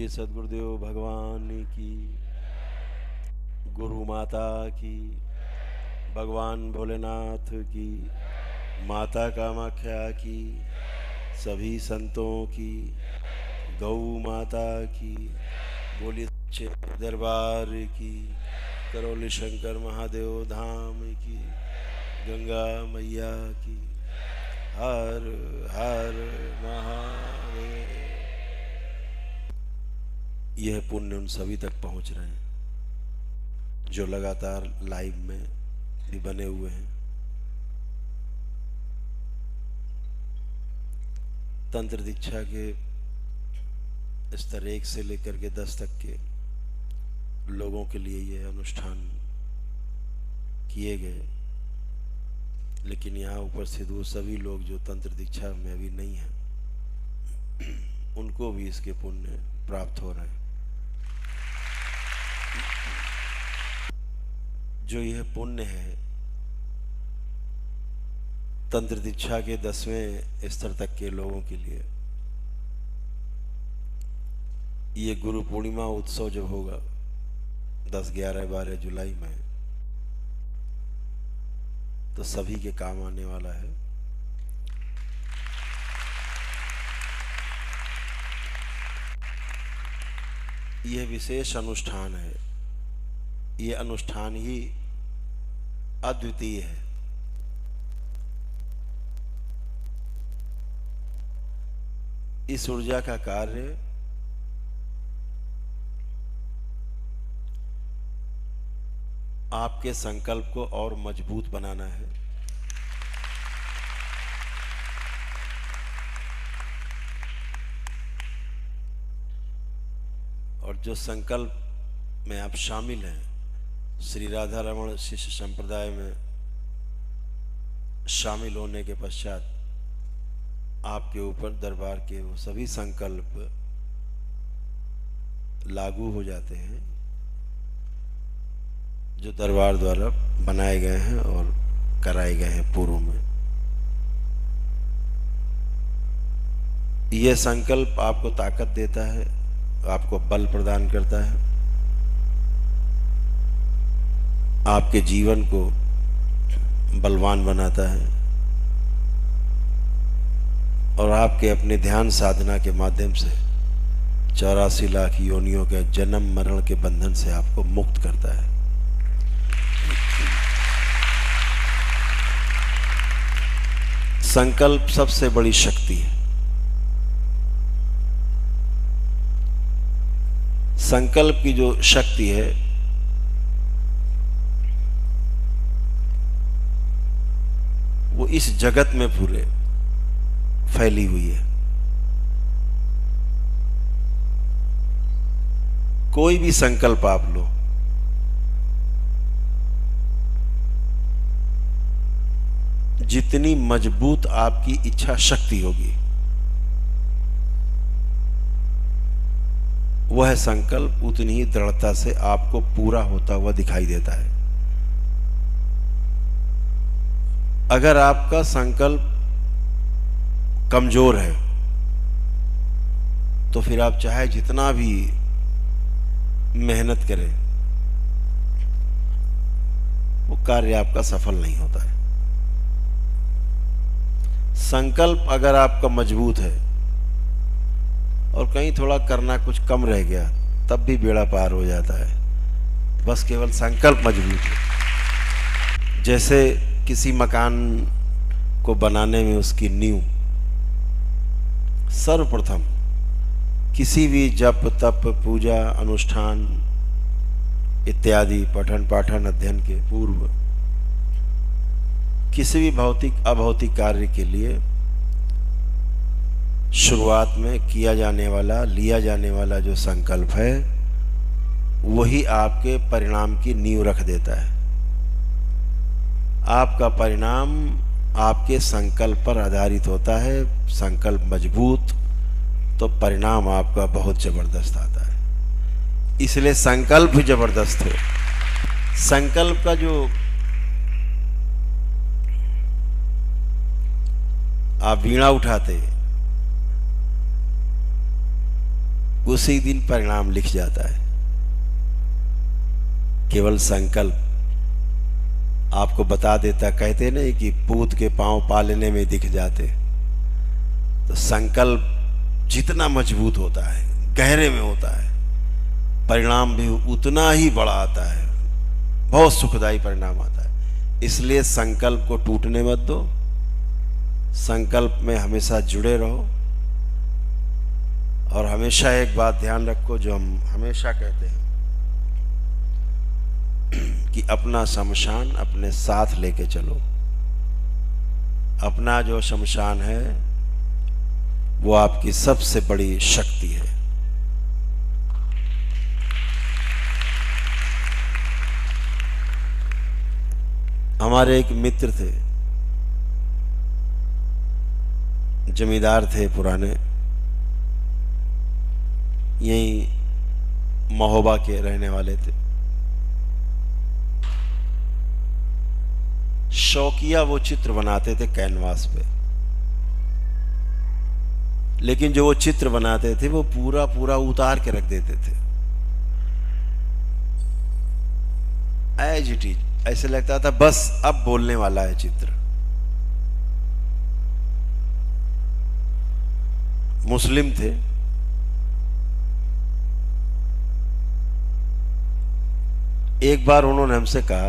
सद्गुरुदेव भगवान की, गुरु माता की, भगवान भोलेनाथ की, माता कामाख्या की, सभी संतों की, गौ माता की, बोली सच्चे दरबार की, करौली शंकर महादेव धाम की, गंगा मैया की। हर हर महादेव। यह पुण्य उन सभी तक पहुंच रहे हैं जो लगातार लाइव में भी बने हुए हैं। तंत्र दीक्षा के स्तर 1 से लेकर के 10 तक के लोगों के लिए ये अनुष्ठान किए गए, लेकिन यहाँ उपस्थित वो सभी लोग जो तंत्र दीक्षा में अभी नहीं हैं, उनको भी इसके पुण्य प्राप्त हो रहे हैं। जो यह पुण्य है तंत्र दीक्षा के 10वें स्तर तक के लोगों के लिए, ये गुरु पूर्णिमा उत्सव जो होगा 10, 11, 12 जुलाई में, तो सभी के काम आने वाला है। यह विशेष अनुष्ठान है, ये अनुष्ठान ही अद्वितीय है। इस ऊर्जा का कार्य आपके संकल्प को और मजबूत बनाना है। और जो संकल्प में आप शामिल हैं, श्री राधा रमण शिष्य संप्रदाय में शामिल होने के पश्चात आपके ऊपर दरबार के वो सभी संकल्प लागू हो जाते हैं जो दरबार द्वारा बनाए गए हैं और कराए गए हैं पूर्व में। यह संकल्प आपको ताकत देता है, आपको बल प्रदान करता है, आपके जीवन को बलवान बनाता है और आपके अपने ध्यान साधना के माध्यम से 84 लाख योनियों के जन्म मरण के बंधन से आपको मुक्त करता है। संकल्प सबसे बड़ी शक्ति है। संकल्प की जो शक्ति है वो इस जगत में पूरे फैली हुई है। कोई भी संकल्प आप लो, जितनी मजबूत आपकी इच्छा शक्ति होगी, वह संकल्प उतनी ही दृढ़ता से आपको पूरा होता हुआ दिखाई देता है। अगर आपका संकल्प कमजोर है तो फिर आप चाहे जितना भी मेहनत करें, वो कार्य आपका सफल नहीं होता है। संकल्प अगर आपका मजबूत है और कहीं थोड़ा करना कुछ कम रह गया, तब भी बेड़ा पार हो जाता है। बस केवल संकल्प मजबूत है। जैसे किसी मकान को बनाने में उसकी नींव, सर्वप्रथम किसी भी जप तप पूजा अनुष्ठान इत्यादि पठन पाठन अध्ययन के पूर्व किसी भी भौतिक अभौतिक कार्य के लिए शुरुआत में किया जाने वाला, लिया जाने वाला जो संकल्प है, वही आपके परिणाम की नींव रख देता है। आपका परिणाम आपके संकल्प पर आधारित होता है। संकल्प मजबूत तो परिणाम आपका बहुत जबरदस्त आता है। इसलिए संकल्प भी जबरदस्त हो। संकल्प का जो आप वीणा उठाते, उसी दिन परिणाम लिख जाता है। केवल संकल्प आपको बता देता, कहते नहीं कि पूत के पांव पालने में दिख जाते। तो संकल्प जितना मजबूत होता है, गहरे में होता है, परिणाम भी उतना ही बड़ा आता है, बहुत सुखदायी परिणाम आता है। इसलिए संकल्प को टूटने मत दो, संकल्प में हमेशा जुड़े रहो। और हमेशा एक बात ध्यान रखो जो हम हमेशा कहते हैं कि अपना शमशान अपने साथ लेके चलो। अपना जो शमशान है वो आपकी सबसे बड़ी शक्ति है। हमारे एक मित्र थे, जमींदार थे पुराने, यहीं महोबा के रहने वाले थे। शौकिया वो चित्र बनाते थे कैनवास पे, लेकिन जो वो चित्र बनाते थे वो पूरा पूरा उतार के रख देते थे, एज इट इज। ऐसे लगता था बस अब बोलने वाला है चित्र। मुस्लिम थे, एक बार उन्होंने हमसे कहा,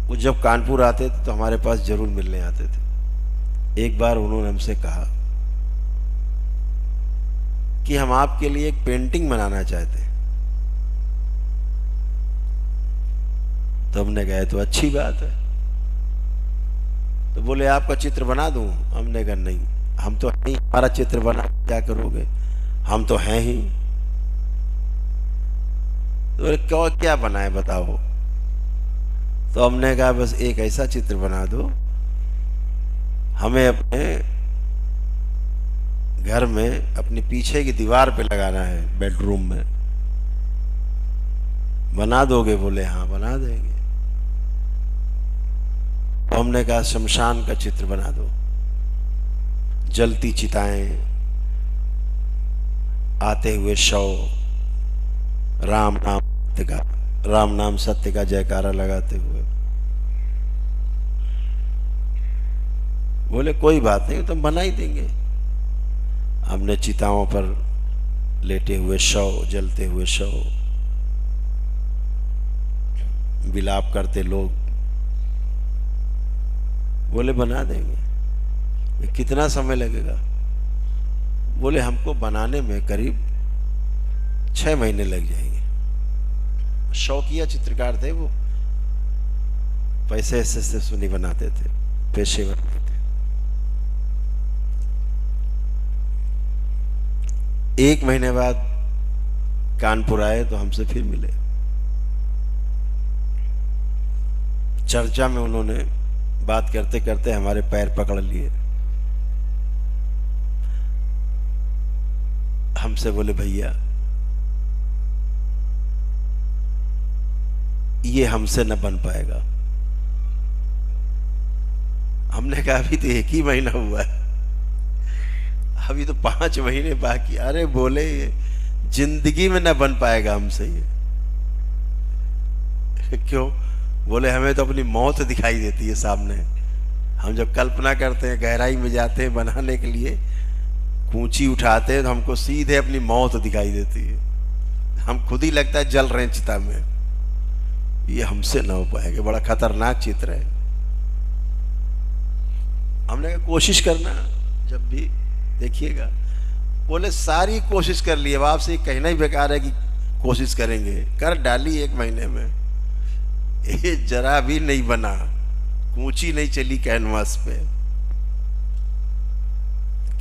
वो जब कानपुर आते थे तो हमारे पास जरूर मिलने आते थे। एक बार उन्होंने हमसे कहा कि हम आपके लिए एक पेंटिंग बनाना चाहते हैं। तो हमने कहा तो अच्छी बात है। तो बोले आपका चित्र बना दूं? हमने कहा नहीं, हम तो हैं ही, हमारा चित्र बना क्या करोगे, हम तो हैं ही। तो बोले क्या बनाए बताओ। तो हमने कहा बस एक ऐसा चित्र बना दो, हमें अपने घर में अपनी पीछे की दीवार पे लगाना है, बेडरूम में। बना दोगे? बोले हाँ बना देंगे। तो हमने कहा शमशान का चित्र बना दो, जलती चिताएं, आते हुए शव, राम नाम सत्य का जयकारा लगाते हुए। बोले कोई बात नहीं, तो हम बना ही देंगे। हमने चिताओं पर लेटे हुए शव, जलते हुए शव, विलाप करते लोग। बोले बना देंगे। कितना समय लगेगा? बोले हमको बनाने में करीब 6 महीने लग जाएंगे। शौकिया चित्रकार थे वो, पैसे ऐसे सुनी बनाते थे, पेशेवर थे। 1 महीने बाद कानपुर आए तो हमसे फिर मिले। चर्चा में उन्होंने बात करते करते हमारे पैर पकड़ लिए। हमसे बोले भैया ये हमसे न बन पाएगा। हमने कहा अभी तो 1 ही महीना हुआ है, अभी तो 5 महीने बाकी। अरे बोले जिंदगी में न बन पाएगा हमसे ये। क्यों? बोले हमें तो अपनी मौत दिखाई देती है सामने। हम जब कल्पना करते हैं, गहराई में जाते हैं बनाने के लिए, कूंची उठाते हैं तो हमको सीधे अपनी मौत दिखाई देती है। हम खुद ही लगता है जल रहे हैं चिता में। ये हमसे ना हो पाएगा, बड़ा खतरनाक चित्र है। हमने कहा कोशिश करना, जब भी देखिएगा। बोले सारी कोशिश कर ली, अब आपसे कहना ही बेकार है कि कोशिश करेंगे। कर डाली 1 महीने में, ये जरा भी नहीं बना, कूंची नहीं चली कैनवास पे।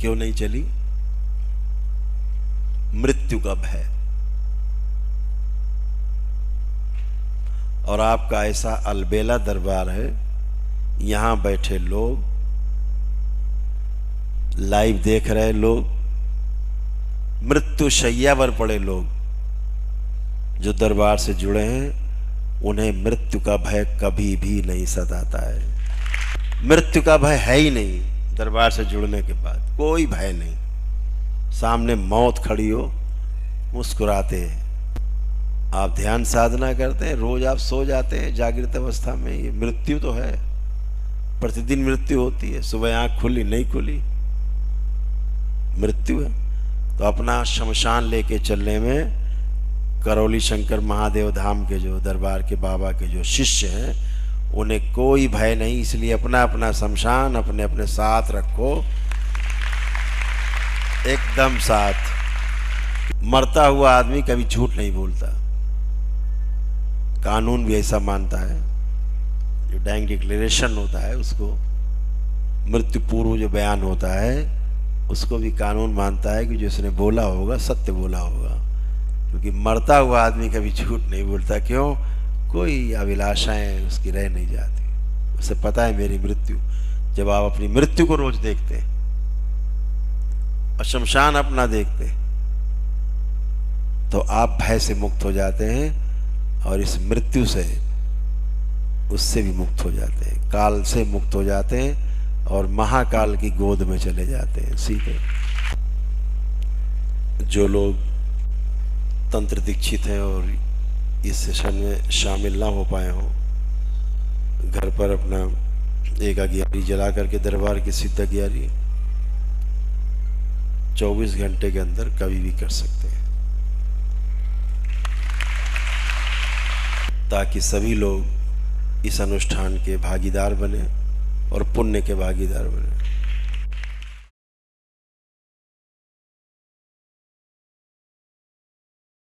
क्यों नहीं चली? मृत्यु का भय। और आपका ऐसा अलबेला दरबार है, यहां बैठे लोग, लाइव देख रहे लोग, मृत्यु शैया पर पड़े लोग जो दरबार से जुड़े हैं, उन्हें मृत्यु का भय कभी भी नहीं सताता है। मृत्यु का भय है ही नहीं। दरबार से जुड़ने के बाद कोई भय नहीं, सामने मौत खड़ी हो, मुस्कुराते हैं। आप ध्यान साधना करते हैं, रोज आप सो जाते हैं जागृत अवस्था में, ये मृत्यु तो है, प्रतिदिन मृत्यु होती है। सुबह आंख खुली नहीं खुली, मृत्यु है। तो अपना शमशान लेके चलने में करौली शंकर महादेव धाम के जो दरबार के बाबा के जो शिष्य हैं, उन्हें कोई भय नहीं। इसलिए अपना अपना शमशान अपने अपने साथ रखो, एकदम साथ। मरता हुआ आदमी कभी झूठ नहीं बोलता, कानून भी ऐसा मानता है। जो डाइंग डिक्लेरेशन होता है, उसको मृत्यु पूर्व जो बयान होता है, उसको भी कानून मानता है कि जिसने बोला होगा सत्य बोला होगा। क्योंकि मरता हुआ आदमी कभी झूठ नहीं बोलता। क्यों? कोई अभिलाषाएं उसकी रह नहीं जाती, उसे पता है मेरी मृत्यु। जब आप अपनी मृत्यु को रोज देखते हैं और शमशान अपना देखते हैं, तो आप भय से मुक्त हो जाते हैं और इस मृत्यु से, उससे भी मुक्त हो जाते हैं, काल से मुक्त हो जाते हैं और महाकाल की गोद में चले जाते हैं सीधे। जो लोग तंत्र दीक्षित हैं और इस सेशन में शामिल ना हो पाए हों, घर पर अपना एक अगियारी जला करके, दरबार की सिद्ध अगियारी 24 घंटे के अंदर कभी भी कर सकते हैं, ताकि सभी लोग इस अनुष्ठान के भागीदार बने और पुण्य के भागीदार बने।